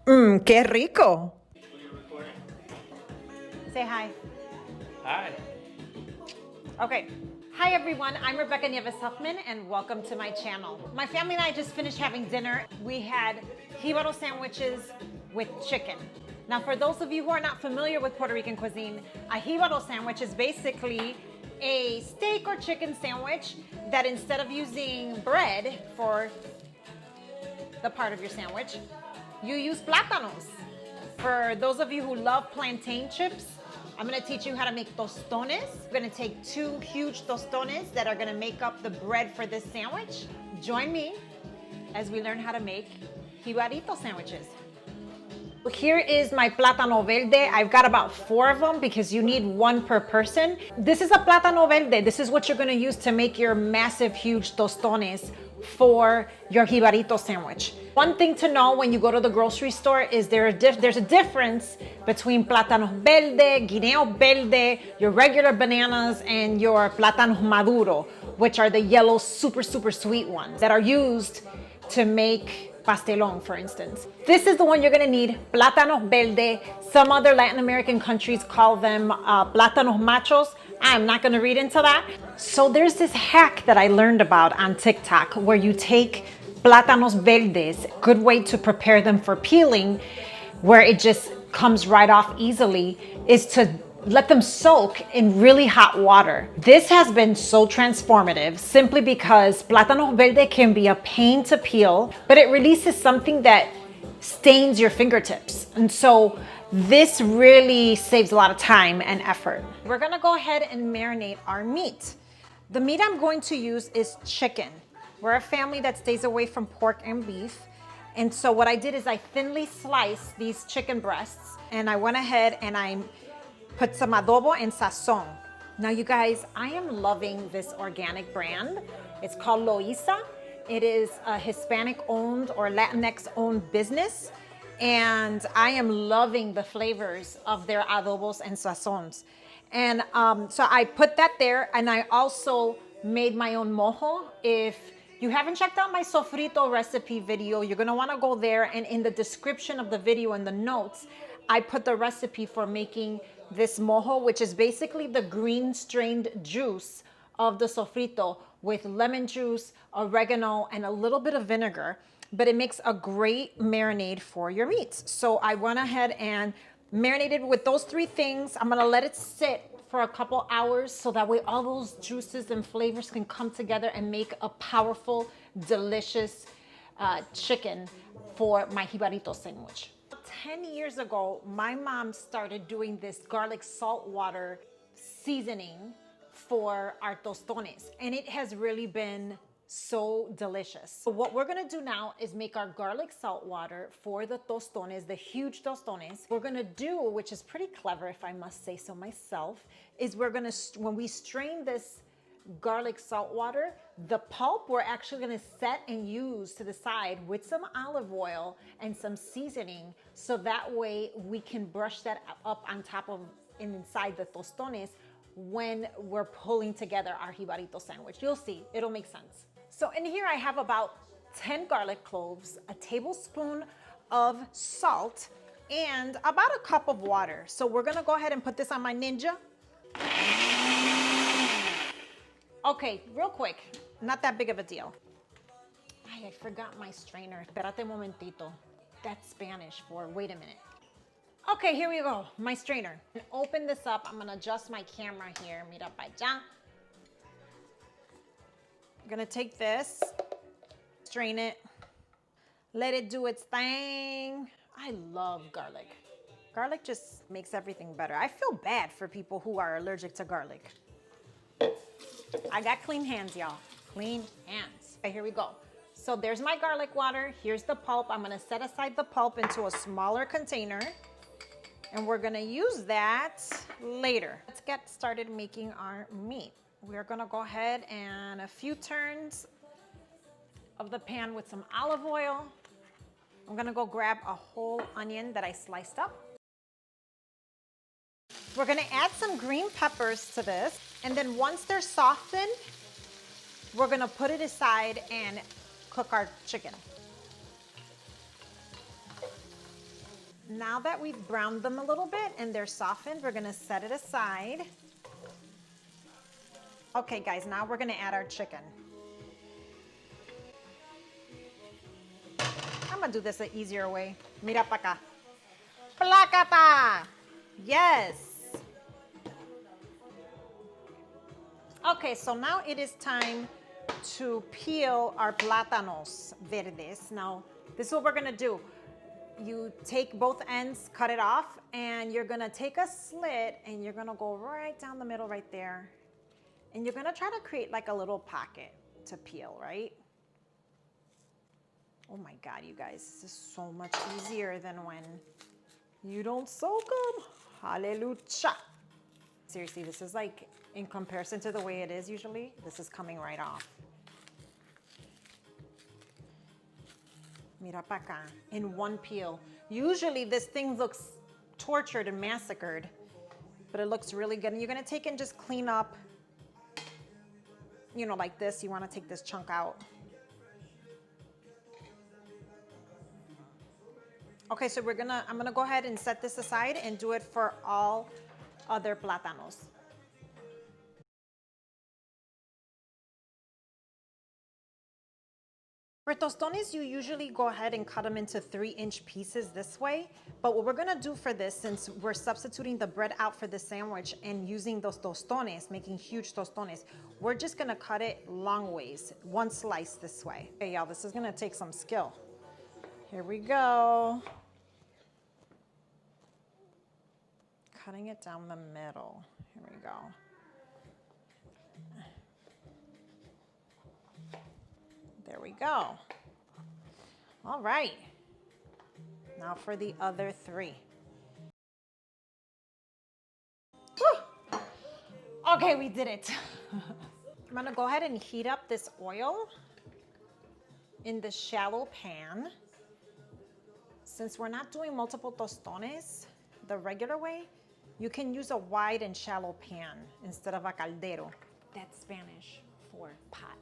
Mmm, qué rico. Say hi. Hi. Okay. Hi everyone, I'm Rebecca Nieves Huffman and welcome to my channel. My family and I just finished having dinner. We had Jibaro sandwiches with chicken. Now for those of you who are not familiar with Puerto Rican cuisine, a Jibaro sandwich is basically a steak or chicken sandwich that instead of using bread for the part of your sandwich, you use plátanos. For those of you who love plantain chips, I'm gonna teach you how to make tostones. We're gonna take 2 huge tostones that are gonna make up the bread for this sandwich. Join me as we learn how to make jibarito sandwiches. Here is my Platano Verde. I've got about 4 of them because you need 1 per person. This is a Platano Verde. This is what you're gonna use to make your massive, huge tostones for your jibarito sandwich. One thing to know when you go to the grocery store is there's a difference between Plátano Verde, Guineo Verde, your regular bananas, and your Plátano Maduro, which are the yellow, super sweet ones that are used to make pastelón, for instance. This is the one you're gonna need, Plátano Verde. Some other Latin American countries call them Plátanos Machos. I'm not gonna read into that. So there's this hack that I learned about on TikTok where you take Plátanos Verdes, good way to prepare them for peeling, where it just comes right off easily, is to let them soak in really hot water. This has been so transformative simply because Plátano Verde can be a pain to peel, but it releases something that stains your fingertips. And so this really saves a lot of time and effort. We're gonna go ahead and marinate our meat. The meat I'm going to use is chicken. We're a family that stays away from pork and beef. And so what I did is I thinly sliced these chicken breasts and I went ahead and I put some Adobo and Sazon. Now you guys, I am loving this organic brand. It's called Loisa. It is a Hispanic owned or Latinx owned business. And I am loving the flavors of their adobos and sazons. And so I put that there, and I also made my own mojo. If you haven't checked out my sofrito recipe video, you're gonna wanna go there, and in the description of the video and the notes, I put the recipe for making this mojo, which is basically the green strained juice of the sofrito with lemon juice, oregano, and a little bit of vinegar. But it makes a great marinade for your meats. So I went ahead and marinated with those 3 things. I'm gonna let it sit for a couple hours so that way all those juices and flavors can come together and make a powerful, delicious chicken for my jibarito sandwich. 10 years ago, my mom started doing this garlic salt water seasoning for our tostones, and it has really been so delicious. So what we're gonna do now is make our garlic salt water for the tostones, the huge tostones. We're gonna do, which is pretty clever if I must say so myself, is we're gonna, when we strain this garlic salt water, the pulp we're actually gonna set and use to the side with some olive oil and some seasoning, so that way we can brush that up on top of and inside the tostones when we're pulling together our jibarito sandwich. You'll see, it'll make sense. So in here I have about 10 garlic cloves, a tablespoon of salt, and about a cup of water. So we're gonna go ahead and put this on my Ninja. Okay, real quick, not that big of a deal. Ay, I forgot my strainer. Espérate un momentito. That's Spanish for wait a minute. Okay, here we go, my strainer. And open this up, I'm gonna adjust my camera here. Mira pa allá. I'm gonna take this, strain it, let it do its thing. I love garlic. Garlic just makes everything better. I feel bad for people who are allergic to garlic. I got clean hands, y'all. Clean hands. Okay, here we go. So there's my garlic water. Here's the pulp. I'm gonna set aside the pulp into a smaller container, and we're gonna use that later. Let's get started making our meat. We're gonna go ahead and a few turns of the pan with some olive oil. I'm gonna go grab a whole onion that I sliced up. We're gonna add some green peppers to this, and then once they're softened, we're gonna put it aside and cook our chicken. Now that we've browned them a little bit and they're softened, we're gonna set it aside. Okay guys, now we're gonna add our chicken. I'm gonna do this the easier way. Mira pa acá. Placata! Yes! Okay, so now it is time to peel our plátanos verdes. Now, this is what we're gonna do. You take both ends, cut it off, and you're gonna take a slit and you're gonna go right down the middle right there. And you're gonna try to create like a little pocket to peel, right? Oh my God, you guys, this is so much easier than when you don't soak them. Hallelujah. Seriously, this is like, in comparison to the way it is usually, this is coming right off. Mira pa acá, in one peel. Usually this thing looks tortured and massacred, but it looks really good. And you're gonna take and just clean up, you know, like this. You wanna take this chunk out. Okay, so I'm gonna go ahead and set this aside and do it for all other plátanos. For tostones, you usually go ahead and cut them into 3-inch pieces this way. But what we're gonna do for this, since we're substituting the bread out for the sandwich and using those tostones, making huge tostones, we're just gonna cut it long ways, one slice this way. Okay, y'all, this is gonna take some skill. Here we go. Cutting it down the middle. Here we go. There we go. All right. Now for the other 3. Whew. Okay, we did it. I'm gonna go ahead and heat up this oil in the shallow pan. Since we're not doing multiple tostones the regular way, you can use a wide and shallow pan instead of a caldero. That's Spanish for pot.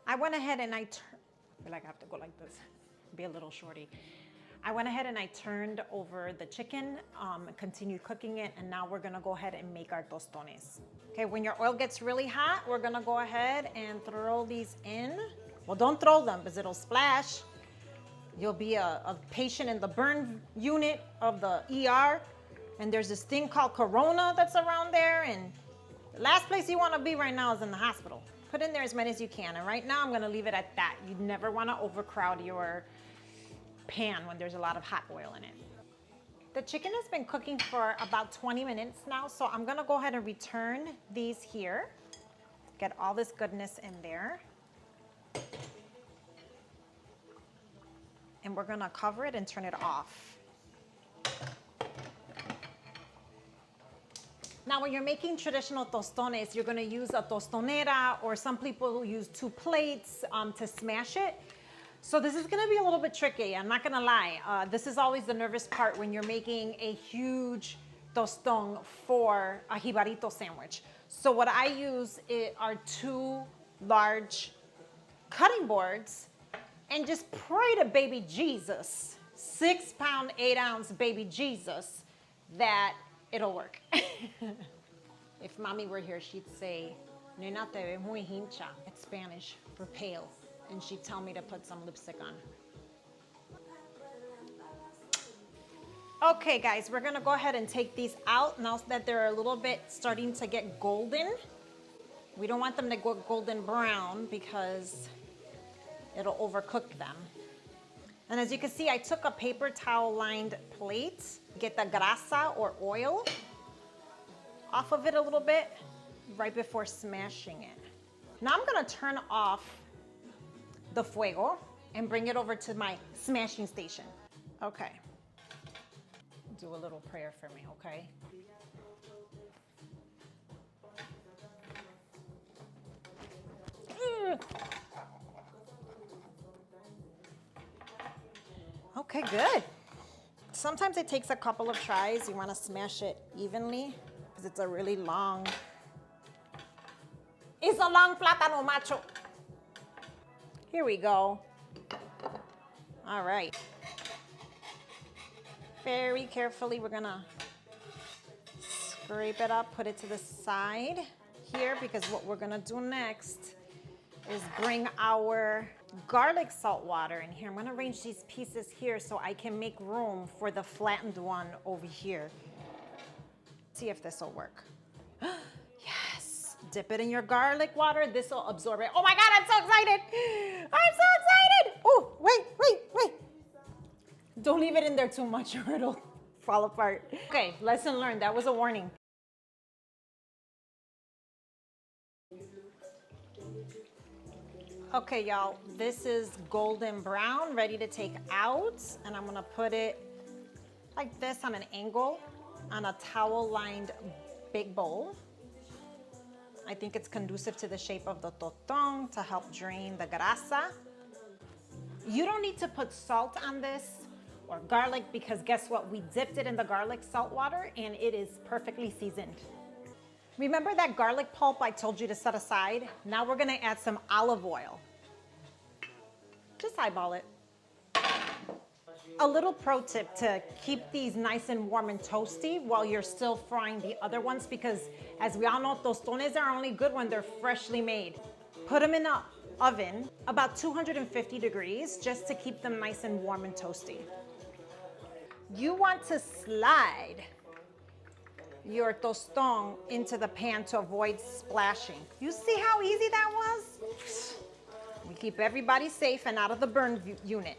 I went ahead and I feel like I have to go like this, be a little shorty. I went ahead and I turned over the chicken, continued cooking it, and now we're gonna go ahead and make our tostones. Okay, when your oil gets really hot, we're gonna go ahead and throw these in. Well, don't throw them because it'll splash. You'll be a patient in the burn unit of the ER, and there's this thing called Corona that's around there, and the last place you wanna be right now is in the hospital. Put in there as many as you can, and right now I'm gonna leave it at that. You never wanna overcrowd your pan when there's a lot of hot oil in it. The chicken has been cooking for about 20 minutes now, so I'm gonna go ahead and return these here. Get all this goodness in there. And we're gonna cover it and turn it off. Now, when you're making traditional tostones, you're gonna use a tostonera, or some people use 2 plates to smash it. So this is gonna be a little bit tricky, I'm not gonna lie. This is always the nervous part when you're making a huge tostón for a jibarito sandwich. So what I use are 2 large cutting boards, and just pray to baby Jesus, 6-pound, 8-ounce baby Jesus, that it'll work. If mommy were here, she'd say, Nena, te ves muy hincha. It's Spanish for pale. And she'd tell me to put some lipstick on. Okay, guys, we're gonna go ahead and take these out now that they're a little bit starting to get golden. We don't want them to go golden brown because it'll overcook them. And as you can see, I took a paper towel lined plate, get the grasa or oil off of it a little bit right before smashing it. Now I'm gonna turn off the fuego and bring it over to my smashing station. Okay. Do a little prayer for me, okay? Okay, good. Sometimes it takes a couple of tries. You want to smash it evenly because it's a really long, it's a long plátano macho. Here we go. All right. Very carefully, we're gonna scrape it up, put it to the side here, because what we're gonna do next is bring our garlic salt water in here. I'm gonna arrange these pieces here so I can make room for the flattened one over here. See if this will work. Yes, dip it in your garlic water. This will absorb it. Oh my God, I'm so excited. I'm so excited. Oh, wait. Don't leave it in there too much or it'll fall apart. Okay, lesson learned. That was a warning. Okay, y'all, this is golden brown, ready to take out. And I'm gonna put it like this on an angle on a towel-lined big bowl. I think it's conducive to the shape of the tostón to help drain the grasa. You don't need to put salt on this or garlic, because guess what? We dipped it in the garlic salt water and it is perfectly seasoned. Remember that garlic pulp I told you to set aside? Now we're gonna add some olive oil. Just eyeball it. A little pro tip to keep these nice and warm and toasty while you're still frying the other ones, because as we all know, tostones are only good when they're freshly made. Put them in an oven about 250 degrees just to keep them nice and warm and toasty. You want to slide your tostón into the pan to avoid splashing. You see how easy that was? We keep everybody safe and out of the burn unit.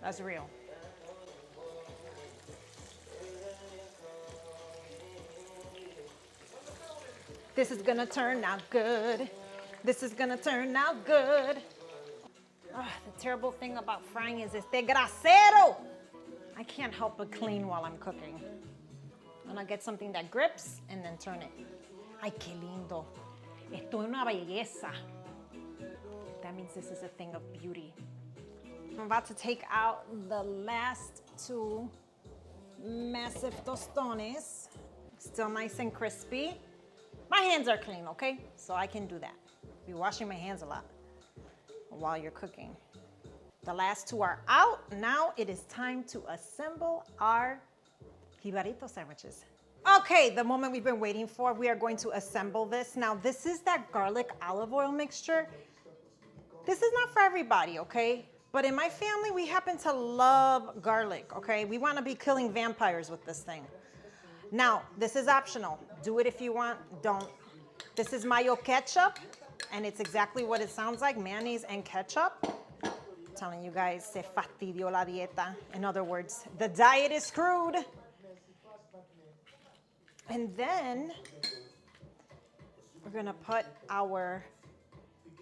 That's real. This is gonna turn out good. This is gonna turn out good. The terrible thing about frying is este grasero. I can't help but clean while I'm cooking. I'm gonna get something that grips and then turn it. Ay, qué lindo. Esto es una belleza. That means this is a thing of beauty. I'm about to take out the last two massive tostones. Still nice and crispy. My hands are clean, okay? So I can do that. Be washing my hands a lot while you're cooking. The last two are out. Now it is time to assemble our Jibarito sandwiches. Okay, the moment we've been waiting for, we are going to assemble this. Now this is that garlic olive oil mixture. This is not for everybody, okay? But in my family, we happen to love garlic, okay? We wanna be killing vampires with this thing. Now, this is optional. Do it if you want, don't. This is mayo ketchup, and it's exactly what it sounds like, mayonnaise and ketchup. I'm telling you guys, se fastidió la dieta. In other words, the diet is screwed. And then we're gonna put our,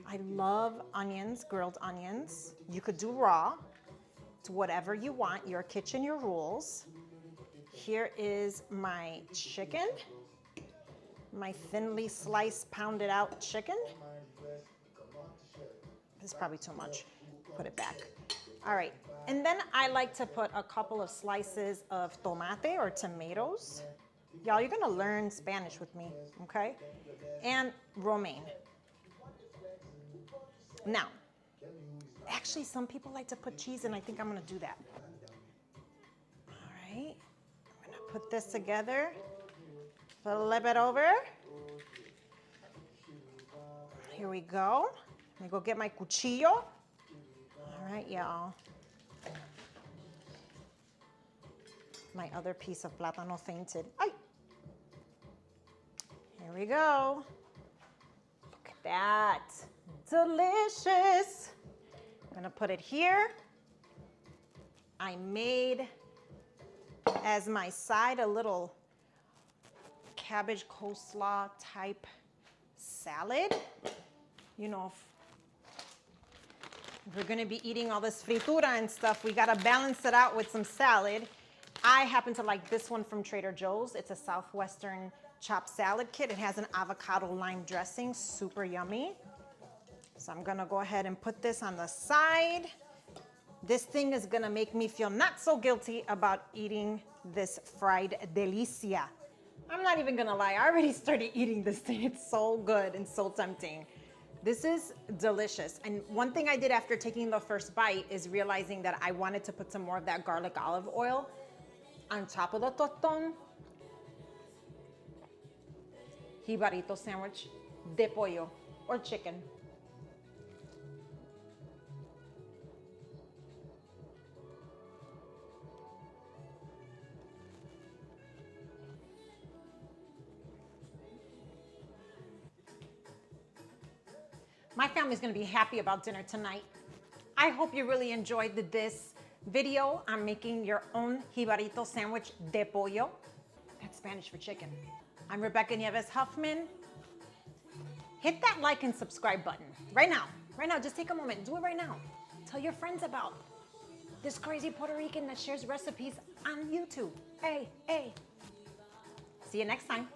I love onions, grilled onions. You could do raw, to whatever you want, your kitchen, your rules. Here is my chicken, my thinly sliced, pounded out chicken. This is probably too much. Put it back. All right, and then I like to put a couple of slices of tomate or tomatoes. Y'all, you're gonna learn Spanish with me, okay? And romaine. Now, actually some people like to put cheese in. I think I'm gonna do that. All right, I'm gonna put this together, flip it over. Here we go. Let me go get my cuchillo. All right, y'all. My other piece of Platano fainted. Ay. Here we go. Look at that. Delicious. I'm gonna put it here. I made as my side a little cabbage coleslaw type salad. You know, if we're gonna be eating all this fritura and stuff, we gotta balance it out with some salad. I happen to like this one from Trader Joe's. It's a Southwestern chopped salad kit. It has an avocado lime dressing, super yummy. So I'm gonna go ahead and put this on the side. This thing is gonna make me feel not so guilty about eating this fried delicia. I'm not even gonna lie, I already started eating this thing. It's so good and so tempting. This is delicious. And one thing I did after taking the first bite is realizing that I wanted to put some more of that garlic olive oil on top of the tostón. Jibarito sandwich de pollo, or chicken. My family's gonna be happy about dinner tonight. I hope you really enjoyed this video on making your own jibarito sandwich de pollo. That's Spanish for chicken. I'm Rebecca Nieves Huffman. Hit that like and subscribe button right now. Right now, just take a moment, do it right now. Tell your friends about this crazy Puerto Rican that shares recipes on YouTube. Hey, hey. See you next time.